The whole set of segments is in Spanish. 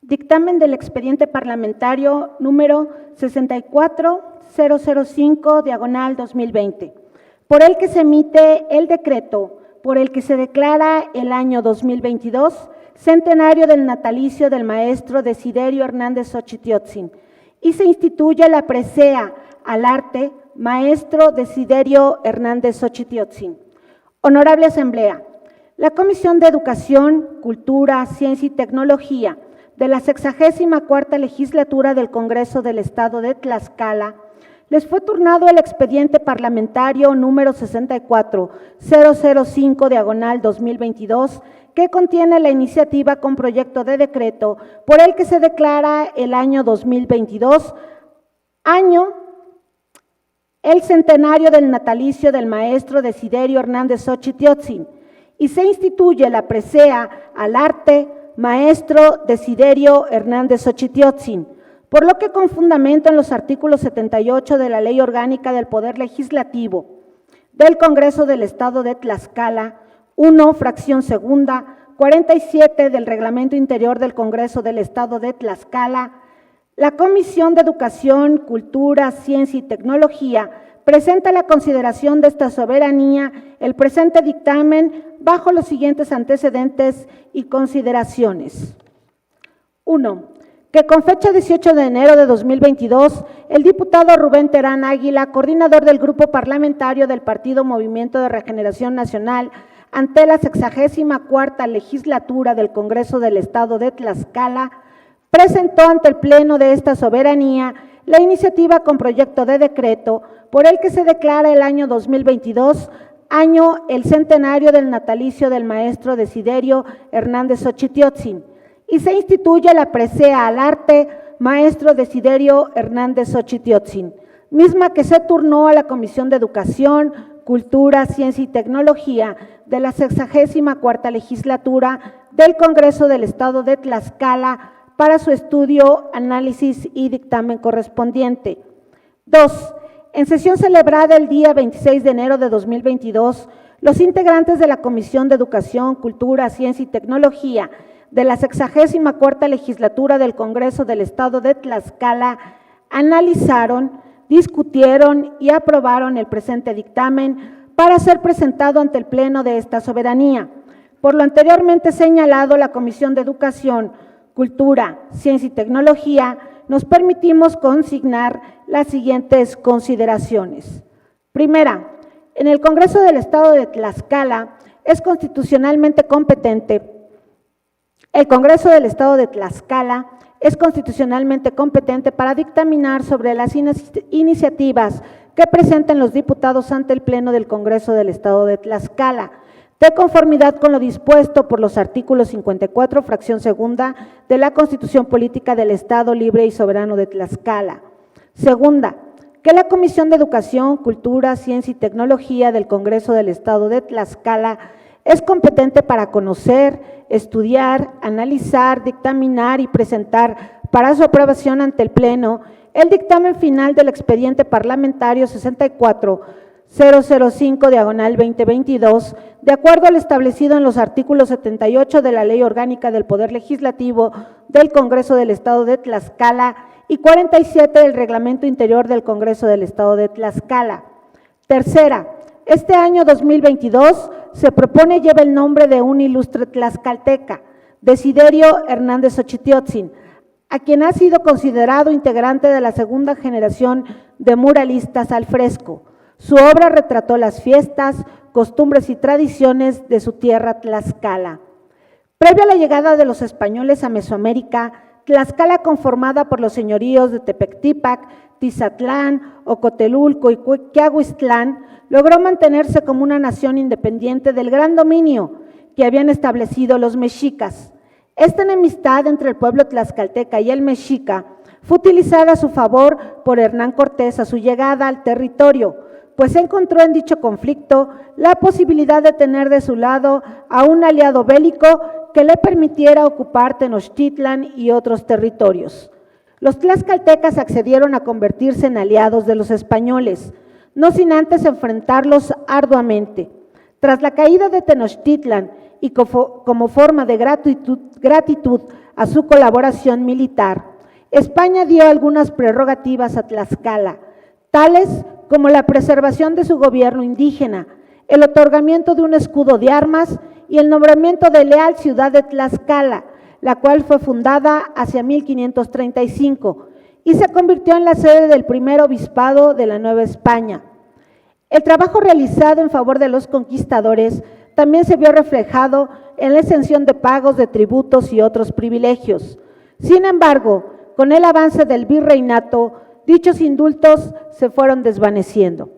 Dictamen del expediente parlamentario número 64005/2020, por el que se emite el decreto por el que se declara el año 2022 centenario del natalicio del maestro Desiderio Hernández Xochitiotzin y se instituye la presea al arte maestro Desiderio Hernández Xochitiotzin. Honorable Asamblea, la Comisión de Educación, Cultura, Ciencia y Tecnología de la 64ª Legislatura del Congreso del Estado de Tlaxcala, les fue turnado el expediente parlamentario número 64005/2022, que contiene la iniciativa con proyecto de decreto por el que se declara el año 2022, el centenario del natalicio del maestro Desiderio Hernández Xochitiotzin, y se instituye la presea al arte maestro Desiderio Hernández Xochitiotzin, por lo que con fundamento en los artículos 78 de la Ley Orgánica del Poder Legislativo del Congreso del Estado de Tlaxcala, 1, fracción segunda, 47 del Reglamento Interior del Congreso del Estado de Tlaxcala, la Comisión de Educación, Cultura, Ciencia y Tecnología presenta a la consideración de esta soberanía el presente dictamen bajo los siguientes antecedentes y consideraciones. 1. Que con fecha 18 de enero de 2022, el diputado Rubén Terán Águila, coordinador del Grupo Parlamentario del Partido Movimiento de Regeneración Nacional, ante la 64ª Legislatura del Congreso del Estado de Tlaxcala, presentó ante el Pleno de esta soberanía la iniciativa con proyecto de decreto por el que se declara el año 2022, el centenario del natalicio del maestro Desiderio Hernández Xochitiotzin, y se instituye la presea al arte maestro Desiderio Hernández Xochitiotzin, misma que se turnó a la Comisión de Educación, Cultura, Ciencia y Tecnología de la 64ª Legislatura del Congreso del Estado de Tlaxcala para su estudio, análisis y dictamen correspondiente. 2. En sesión celebrada el día 26 de enero de 2022, los integrantes de la Comisión de Educación, Cultura, Ciencia y Tecnología de la 64ª Legislatura del Congreso del Estado de Tlaxcala analizaron, discutieron y aprobaron el presente dictamen para ser presentado ante el Pleno de esta soberanía. Por lo anteriormente señalado, la Comisión de Educación, Cultura, Ciencia y Tecnología, nos permitimos consignar las siguientes consideraciones. Primera, en el Congreso del Estado de Tlaxcala es constitucionalmente competente. El Congreso del Estado de Tlaxcala es constitucionalmente competente para dictaminar sobre las iniciativas que presenten los diputados ante el Pleno del Congreso del Estado de Tlaxcala, de conformidad con lo dispuesto por los artículos 54, fracción segunda, de la Constitución Política del Estado Libre y Soberano de Tlaxcala. Segunda, que la Comisión de Educación, Cultura, Ciencia y Tecnología del Congreso del Estado de Tlaxcala es competente para conocer, estudiar, analizar, dictaminar y presentar para su aprobación ante el Pleno el dictamen final del expediente parlamentario 64005/2022, de acuerdo al establecido en los artículos 78 de la Ley Orgánica del Poder Legislativo del Congreso del Estado de Tlaxcala y 47 del Reglamento Interior del Congreso del Estado de Tlaxcala. Tercera, este año 2022 se propone lleva el nombre de un ilustre tlaxcalteca, Desiderio Hernández Xochitiotzin, a quien ha sido considerado integrante de la segunda generación de muralistas al fresco. Su obra retrató las fiestas, costumbres y tradiciones de su tierra Tlaxcala. Previo a la llegada de los españoles a Mesoamérica, Tlaxcala, conformada por los señoríos de Tepectípac, Tizatlán, Ocotelulco y Quiahuiztlán, logró mantenerse como una nación independiente del gran dominio que habían establecido los mexicas. Esta enemistad entre el pueblo tlaxcalteca y el mexica fue utilizada a su favor por Hernán Cortés a su llegada al territorio, pues encontró en dicho conflicto la posibilidad de tener de su lado a un aliado bélico que le permitiera ocupar Tenochtitlan y otros territorios. Los tlaxcaltecas accedieron a convertirse en aliados de los españoles, no sin antes enfrentarlos arduamente. Tras la caída de Tenochtitlan y como forma de gratitud a su colaboración militar, España dio algunas prerrogativas a Tlaxcala, tales como la preservación de su gobierno indígena, el otorgamiento de un escudo de armas y el nombramiento de Leal ciudad de Tlaxcala, la cual fue fundada hacia 1535 y se convirtió en la sede del primer obispado de la Nueva España. El trabajo realizado en favor de los conquistadores también se vio reflejado en la exención de pagos de tributos y otros privilegios. Sin embargo, con el avance del virreinato, dichos indultos se fueron desvaneciendo.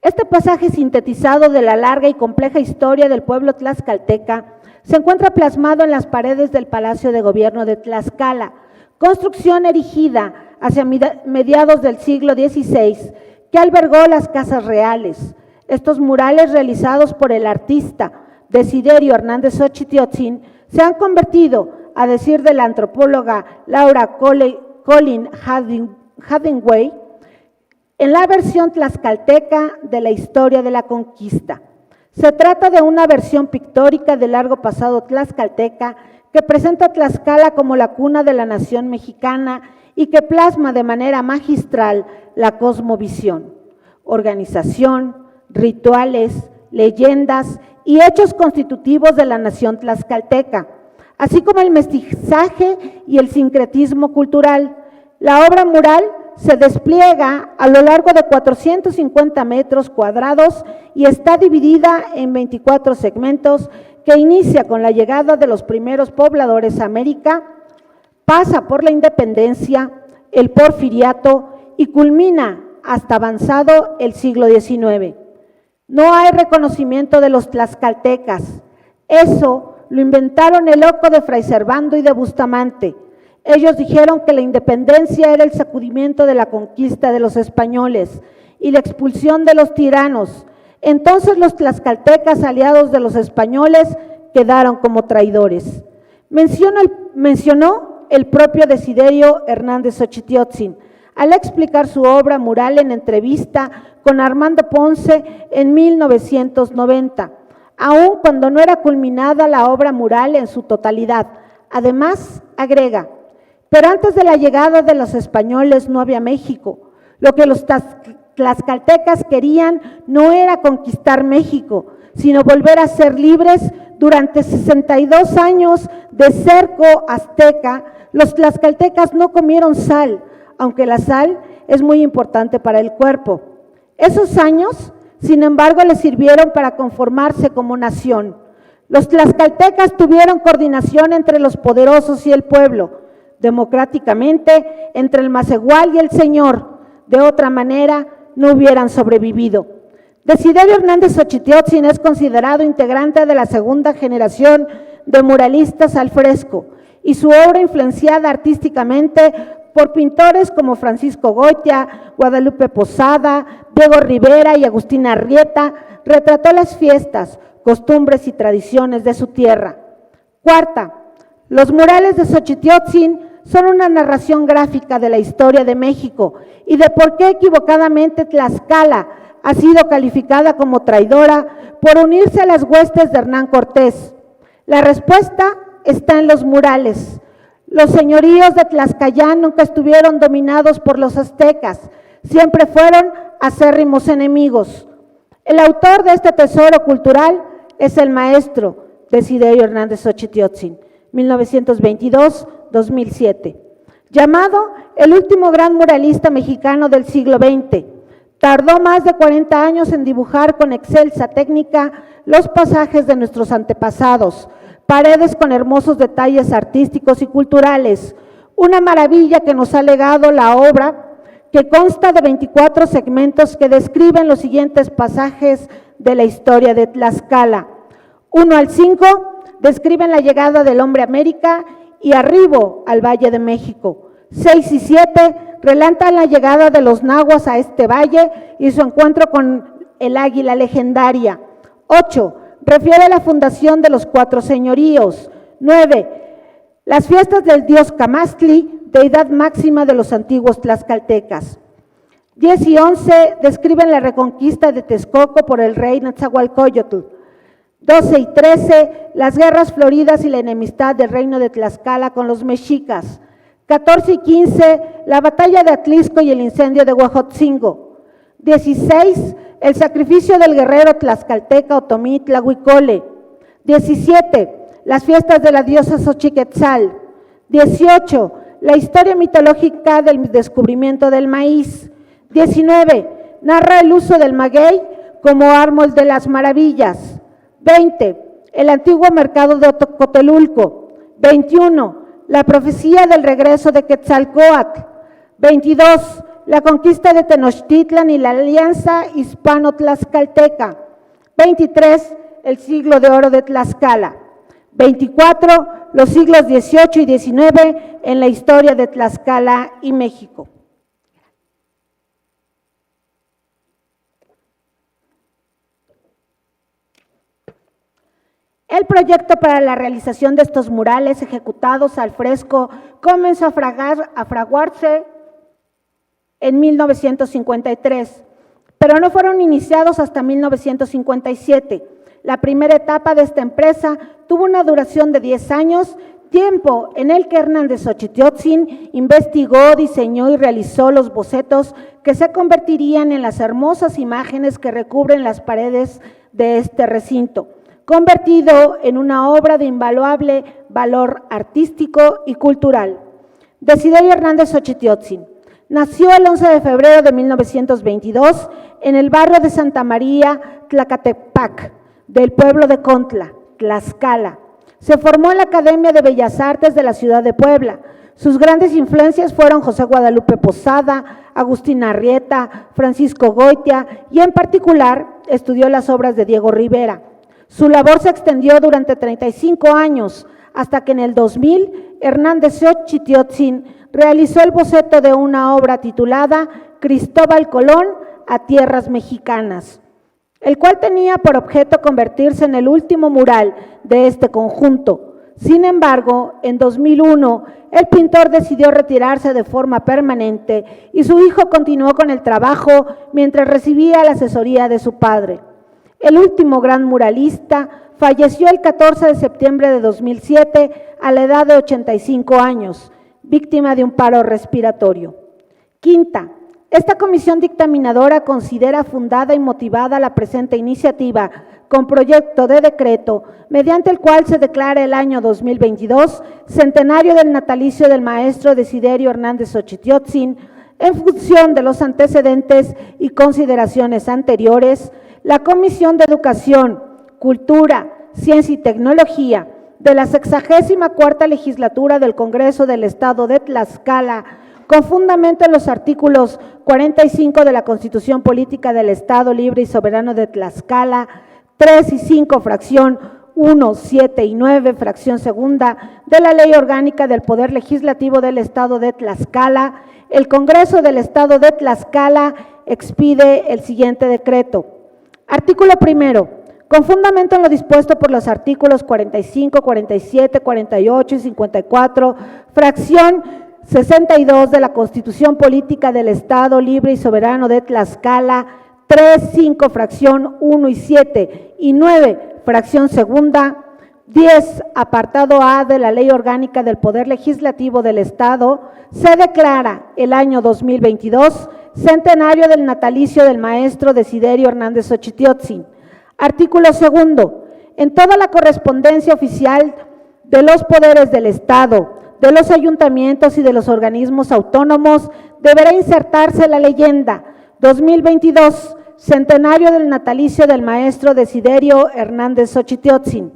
Este pasaje sintetizado de la larga y compleja historia del pueblo tlaxcalteca se encuentra plasmado en las paredes del Palacio de Gobierno de Tlaxcala, construcción erigida hacia mediados del siglo XVI, que albergó las casas reales. Estos murales realizados por el artista Desiderio Hernández Xochitiotzin se han convertido, a decir de la antropóloga Laura Colin Hathaway, en la versión tlaxcalteca de la historia de la conquista. Se trata de una versión pictórica del largo pasado tlaxcalteca que presenta a Tlaxcala como la cuna de la nación mexicana y que plasma de manera magistral la cosmovisión, organización, rituales, leyendas y hechos constitutivos de la nación tlaxcalteca, así como el mestizaje y el sincretismo cultural. La obra mural se despliega a lo largo de 450 metros cuadrados y está dividida en 24 segmentos que inicia con la llegada de los primeros pobladores a América, pasa por la independencia, el porfiriato y culmina hasta avanzado el siglo XIX. No hay reconocimiento de los tlaxcaltecas. Eso lo inventaron el loco de Fray Servando y de Bustamante. Ellos dijeron que la independencia era el sacudimiento de la conquista de los españoles y la expulsión de los tiranos. Entonces los tlaxcaltecas, aliados de los españoles, quedaron como traidores. Mencionó el propio Desiderio Hernández Xochitiotzin al explicar su obra mural en entrevista con Armando Ponce en 1990, aun cuando no era culminada la obra mural en su totalidad. Además, agrega, pero antes de la llegada de los españoles no había México. Lo que los tlaxcaltecas querían no era conquistar México, sino volver a ser libres. Durante 62 años de cerco azteca, los tlaxcaltecas no comieron sal, aunque la sal es muy importante para el cuerpo. Esos años, sin embargo, les sirvieron para conformarse como nación. Los tlaxcaltecas tuvieron coordinación entre los poderosos y el pueblo, democráticamente entre el Macehual y el Señor. De otra manera, no hubieran sobrevivido. Desiderio Hernández Xochitiotzin es considerado integrante de la segunda generación de muralistas al fresco y su obra, influenciada artísticamente por pintores como Francisco Goitia, Guadalupe Posada, Diego Rivera y Agustín Arrieta, retrató las fiestas, costumbres y tradiciones de su tierra. Cuarta, los murales de Xochitiotzin son una narración gráfica de la historia de México y de por qué equivocadamente Tlaxcala ha sido calificada como traidora por unirse a las huestes de Hernán Cortés. La respuesta está en los murales. Los señoríos de Tlaxcayán nunca estuvieron dominados por los aztecas, siempre fueron acérrimos enemigos. El autor de este tesoro cultural es el maestro Desiderio Hernández Xochitiotzin, 1922-2007, llamado el último gran muralista mexicano del siglo XX. Tardó más de 40 años en dibujar con excelsa técnica los pasajes de nuestros antepasados, paredes con hermosos detalles artísticos y culturales. Una maravilla que nos ha legado la obra, que consta de 24 segmentos que describen los siguientes pasajes de la historia de Tlaxcala. 1 al 5 describen la llegada del hombre a América y arribo al Valle de México. 6 y 7 relatan la llegada de los nahuas a este valle y su encuentro con el águila legendaria. 8 refiere a la fundación de los 4 señoríos. 9 las fiestas del dios Camastli, deidad máxima de los antiguos tlaxcaltecas. 10 y 11 describen la reconquista de Texcoco por el rey Netzahualcóyotl. 12 y 13, las guerras floridas y la enemistad del reino de Tlaxcala con los mexicas. 14 y 15, la batalla de Atlisco y el incendio de Huejotzingo. 16, el sacrificio del guerrero tlaxcalteca Otomí Tlahuicole. 17, las fiestas de la diosa Xochiquetzal. 18, la historia mitológica del descubrimiento del maíz. 19, narra el uso del maguey como árbol de las maravillas. 20, el antiguo mercado de Cotelulco. 21, la profecía del regreso de Quetzalcóatl. 22, la conquista de Tenochtitlan y la alianza hispano-tlaxcalteca. 23, el siglo de oro de Tlaxcala. 24, los siglos XVIII y XIX en la historia de Tlaxcala y México. El proyecto para la realización de estos murales ejecutados al fresco comenzó a fraguarse en 1953, pero no fueron iniciados hasta 1957. La primera etapa de esta empresa tuvo una duración de 10 años, tiempo en el que Hernández Xochitiotzin investigó, diseñó y realizó los bocetos que se convertirían en las hermosas imágenes que recubren las paredes de este recinto, convertido en una obra de invaluable valor artístico y cultural. Desiderio Hernández Xochitiotzin nació el 11 de febrero de 1922 en el barrio de Santa María, Tlacatepac, del pueblo de Contla, Tlaxcala. Se formó en la Academia de Bellas Artes de la ciudad de Puebla. Sus grandes influencias fueron José Guadalupe Posada, Agustín Arrieta, Francisco Goitia y en particular estudió las obras de Diego Rivera. Su labor se extendió durante 35 años, hasta que en el 2000 Hernández Xochitiotzin realizó el boceto de una obra titulada Cristóbal Colón a tierras mexicanas, el cual tenía por objeto convertirse en el último mural de este conjunto. Sin embargo, en 2001, el pintor decidió retirarse de forma permanente y su hijo continuó con el trabajo mientras recibía la asesoría de su padre. El último gran muralista falleció el 14 de septiembre de 2007 a la edad de 85 años, víctima de un paro respiratorio. Quinta, esta comisión dictaminadora considera fundada y motivada la presente iniciativa con proyecto de decreto, mediante el cual se declara el año 2022 centenario del natalicio del maestro Desiderio Hernández Xochitiotzin. En función de los antecedentes y consideraciones anteriores, la Comisión de Educación, Cultura, Ciencia y Tecnología de la 64ª Legislatura del Congreso del Estado de Tlaxcala, con fundamento en los artículos 45 de la Constitución Política del Estado Libre y Soberano de Tlaxcala, 3 y 5, fracción 1, 7 y 9, fracción segunda, de la Ley Orgánica del Poder Legislativo del Estado de Tlaxcala, el Congreso del Estado de Tlaxcala expide el siguiente decreto. Artículo primero. Con fundamento en lo dispuesto por los artículos 45, 47, 48 y 54, fracción 62 de la Constitución Política del Estado Libre y Soberano de Tlaxcala, 3, 5, fracción 1 y 7 y 9, fracción segunda, 10, apartado A de la Ley Orgánica del Poder Legislativo del Estado, se declara el año 2022 centenario del natalicio del maestro Desiderio Hernández Xochitiotzin. Artículo segundo. En toda la correspondencia oficial de los poderes del Estado, de los ayuntamientos y de los organismos autónomos, deberá insertarse la leyenda 2022, centenario del natalicio del maestro Desiderio Hernández Xochitiotzin.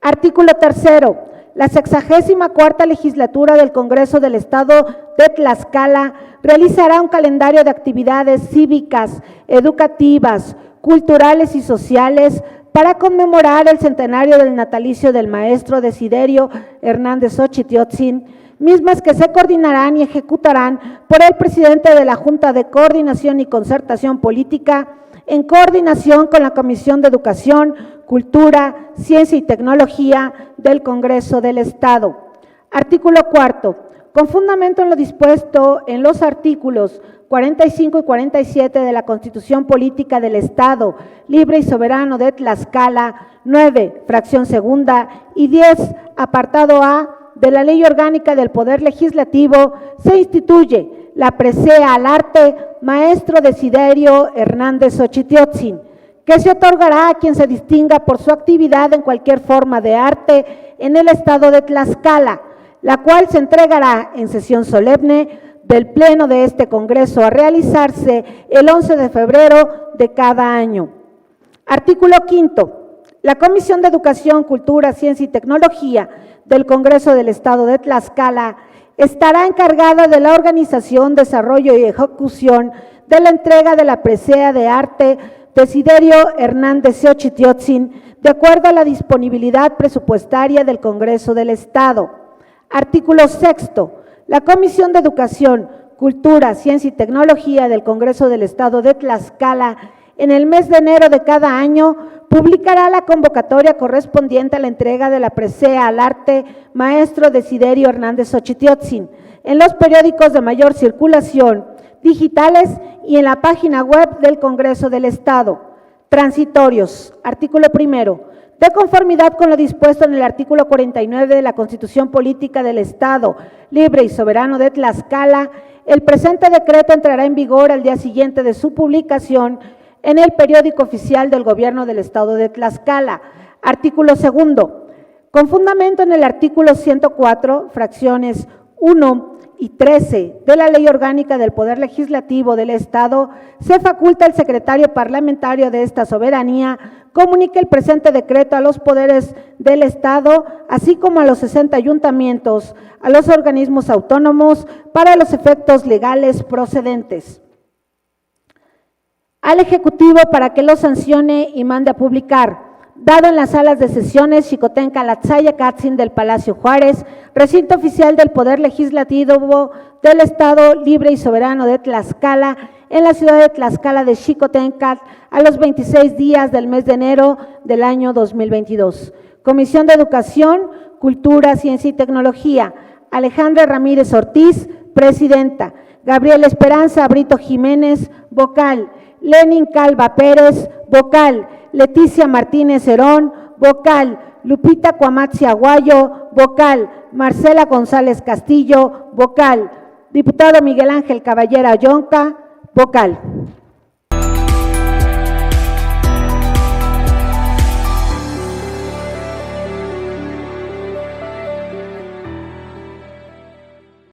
Artículo tercero. La 64ª Legislatura del Congreso del Estado de Tlaxcala realizará un calendario de actividades cívicas, educativas, culturales y sociales para conmemorar el centenario del natalicio del maestro Desiderio Hernández Xochitiotzin, mismas que se coordinarán y ejecutarán por el presidente de la Junta de Coordinación y Concertación Política, en coordinación con la Comisión de Educación, Cultura, Ciencia y Tecnología del Congreso del Estado. Artículo cuarto. con fundamento en lo dispuesto en los artículos 45 y 47 de la Constitución Política del Estado Libre y Soberano de Tlaxcala, 9, fracción segunda, y 10, apartado A, de la Ley Orgánica del Poder Legislativo, se instituye la presea al arte Maestro Desiderio Hernández Xochitiotzin, que se otorgará a quien se distinga por su actividad en cualquier forma de arte en el Estado de Tlaxcala, la cual se entregará en sesión solemne del Pleno de este Congreso a realizarse el 11 de febrero de cada año. Artículo 5. La Comisión de Educación, Cultura, Ciencia y Tecnología del Congreso del Estado de Tlaxcala estará encargada de la organización, desarrollo y ejecución de la entrega de la presea de arte Desiderio Hernández Xochitiotzin, de acuerdo a la disponibilidad presupuestaria del Congreso del Estado. Artículo 6. La Comisión de Educación, Cultura, Ciencia y Tecnología del Congreso del Estado de Tlaxcala, en el mes de enero de cada año, publicará la convocatoria correspondiente a la entrega de la presea al arte Maestro Desiderio Hernández Xochitiotzin en los periódicos de mayor circulación, digitales y en la página web del Congreso del Estado. Transitorios. Artículo 1. De conformidad con lo dispuesto en el artículo 49 de la Constitución Política del Estado Libre y Soberano de Tlaxcala, el presente decreto entrará en vigor al día siguiente de su publicación en el periódico oficial del Gobierno del Estado de Tlaxcala. Artículo 2. Con fundamento en el artículo 104, fracciones 1 y 13 de la Ley Orgánica del Poder Legislativo del Estado, se faculta al secretario parlamentario de esta soberanía comunique el presente decreto a los poderes del Estado, así como a los 60 ayuntamientos, a los organismos autónomos, para los efectos legales procedentes. Al Ejecutivo para que lo sancione y mande a publicar, dado en las salas de sesiones Xicotenca Latzaya-Catzin del Palacio Juárez, recinto oficial del Poder Legislativo del Estado Libre y Soberano de Tlaxcala, en la ciudad de Tlaxcala de Xicotenca, a los 26 días del mes de enero del año 2022. Comisión de Educación, Cultura, Ciencia y Tecnología, Alejandra Ramírez Ortiz, presidenta. Gabriel Esperanza Brito Jiménez, vocal. Lenin Calva Pérez, vocal. Leticia Martínez Herón, vocal. Lupita Cuamatzi Aguayo, vocal. Marcela González Castillo, vocal. Diputado Miguel Ángel Caballera Yonca, vocal.